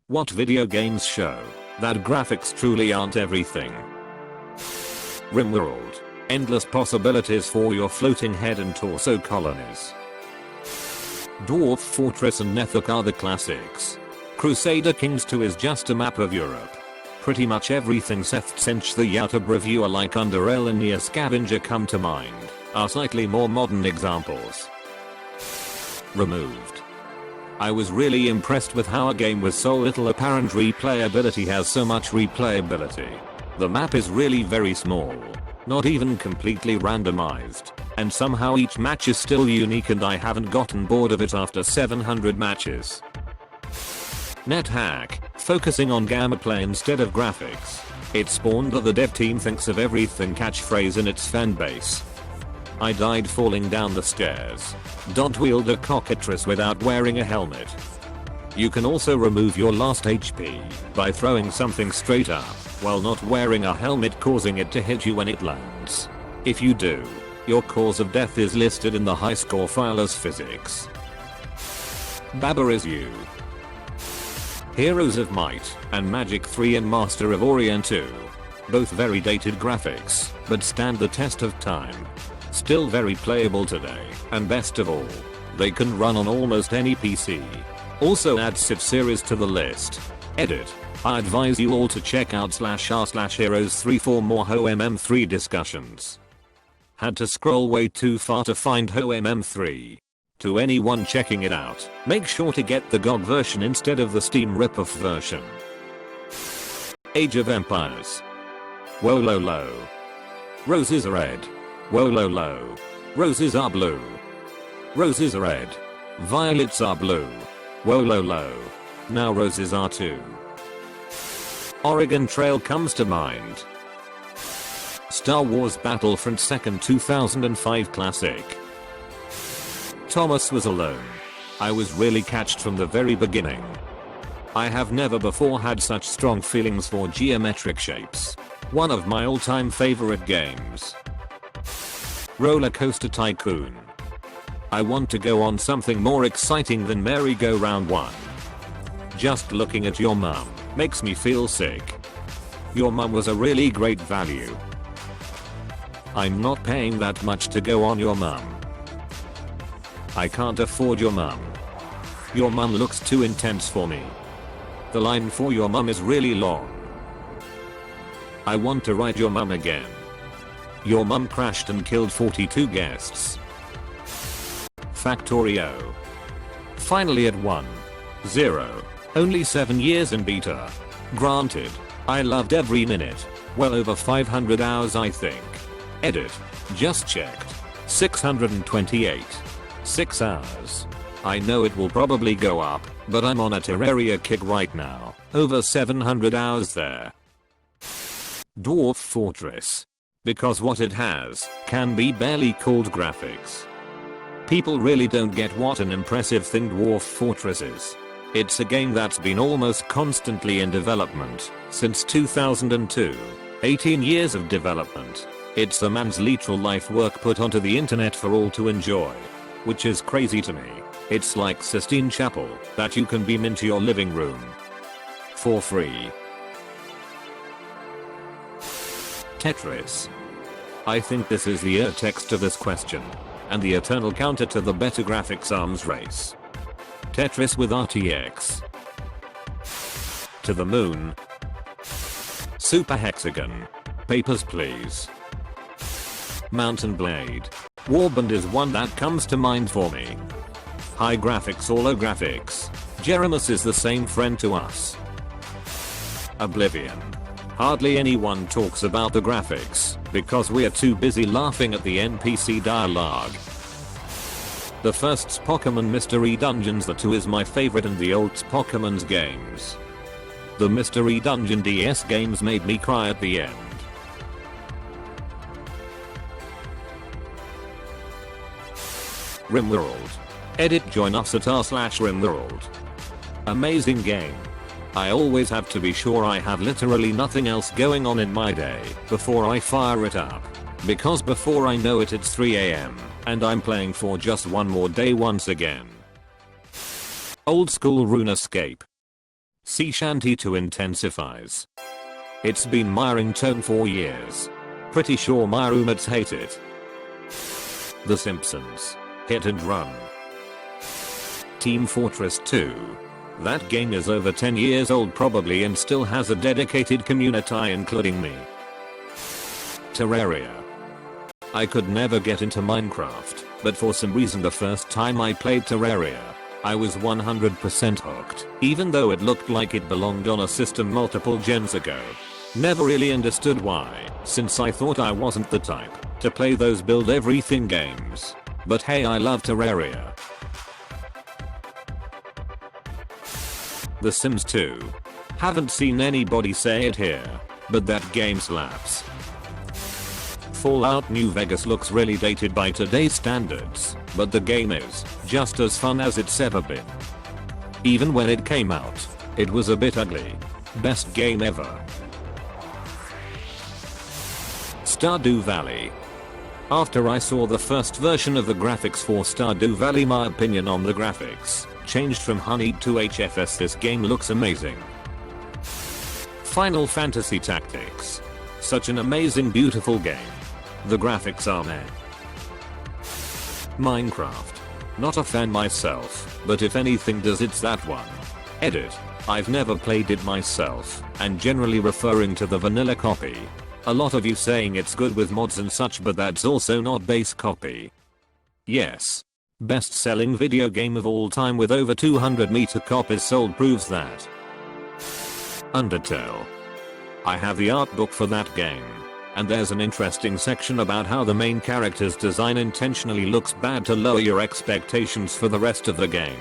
What video games show that graphics truly aren't everything? RimWorld. Endless possibilities for your floating head and torso colonies. Dwarf Fortress and Nethok are the classics. Crusader Kings 2 is just a map of Europe. Pretty much everything since the YouTube reviewer like Underrail and Near Scavenger come to mind are slightly more modern examples. Removed. I was really impressed with how a game with so little apparent replayability has so much replayability. The map is really very small, not even completely randomized, and somehow each match is still unique and I haven't gotten bored of it after 700 matches. NetHack, focusing on gameplay instead of graphics. It spawned the dev team thinks of everything catchphrase in its fanbase. I died falling down the stairs. Don't wield a cockatrice without wearing a helmet. You can also remove your last HP by throwing something straight up while not wearing a helmet, causing it to hit you when it lands. If you do, your cause of death is listed in the high score file as physics. Baba is you. Heroes of Might and Magic 3 and Master of Orient 2. Both very dated graphics, but stand the test of time. Still very playable today, and best of all, they can run on almost any PC. Also add Civ series to the list. Edit. I advise you all to check out /r/heroes3 for more HOMM3 discussions. Had to scroll way too far to find HOMM3. To anyone checking it out, make sure to get the GOG version instead of the Steam ripoff version. Age of Empires. Wololo. Roses are red. Wololo. Roses are blue. Roses are red. Violets are blue. Wololo. Now roses are too. Oregon Trail comes to mind. Star Wars Battlefront 2nd 2005 classic. Thomas was alone. I was really catched from the very beginning. I have never before had such strong feelings for geometric shapes. One of my all-time favorite games. Roller Coaster Tycoon. I want to go on something more exciting than merry-go-round 1. Just looking at your mum makes me feel sick. Your mum was a really great value. I'm not paying that much to go on your mum. I can't afford your mum. Your mum looks too intense for me. The line for your mum is really long. I want to ride your mum again. Your mum crashed and killed 42 guests. Factorio. Finally at 1.0. Only 7 years in beta. Granted, I loved every minute. Well over 500 hours I think. Edit. Just checked. 628. 6 hours. I know it will probably go up, but I'm on a Terraria kick right now. Over 700 hours there. Dwarf Fortress. Because what it has can be barely called graphics. People really don't get what an impressive thing Dwarf Fortress is. It's a game that's been almost constantly in development since 2002. 18 years of development. It's a man's literal life work put onto the internet for all to enjoy. Which is crazy to me. It's like Sistine Chapel that you can beam into your living room. For free. Tetris. I think this is the text to this question. And the eternal counter to the better graphics arms race. Tetris with RTX. To the moon. Super Hexagon. Papers please. Mountain Blade. Warband is one that comes to mind for me. High graphics holographics. Jeremus is the same friend to us. Oblivion. Hardly anyone talks about the graphics because we are too busy laughing at the NPC dialogue. The first Pokémon Mystery Dungeons, the 2 is my favorite in the old Pokémon's games. The Mystery Dungeon DS games made me cry at the end. RimWorld. Edit join us at r/RimWorld. Amazing game. I always have to be sure I have literally nothing else going on in my day before I fire it up. Because before I know it it's 3 AM and I'm playing for just one more day once again. Old school RuneScape. Sea Shanty 2 intensifies. It's been my ringtone for years. Pretty sure my roommates hate it. The Simpsons. Hit and Run. Team Fortress 2. That game is over 10 years old probably and still has a dedicated community including me. Terraria. I could never get into Minecraft, but for some reason the first time I played Terraria, I was 100% hooked, even though it looked like it belonged on a system multiple gens ago. Never really understood why, since I thought I wasn't the type to play those build everything games. But hey, I love Terraria. The Sims 2. Haven't seen anybody say it here, but that game slaps. Fallout New Vegas looks really dated by today's standards, but the game is just as fun as it's ever been. Even when it came out, it was a bit ugly. Best game ever. Stardew Valley. After I saw the first version of the graphics for Stardew Valley, my opinion on the graphics changed from honeyed to HFS. This game looks amazing. Final Fantasy Tactics. Such an amazing beautiful game. The graphics are meh. Minecraft. Not a fan myself, but if anything does it's that one. Edit. I've never played it myself, and generally referring to the vanilla copy. A lot of you saying it's good with mods and such, but that's also not base copy. Yes. Best selling video game of all time with over 200 million copies sold proves that. Undertale. I have the art book for that game, and there's an interesting section about how the main character's design intentionally looks bad to lower your expectations for the rest of the game.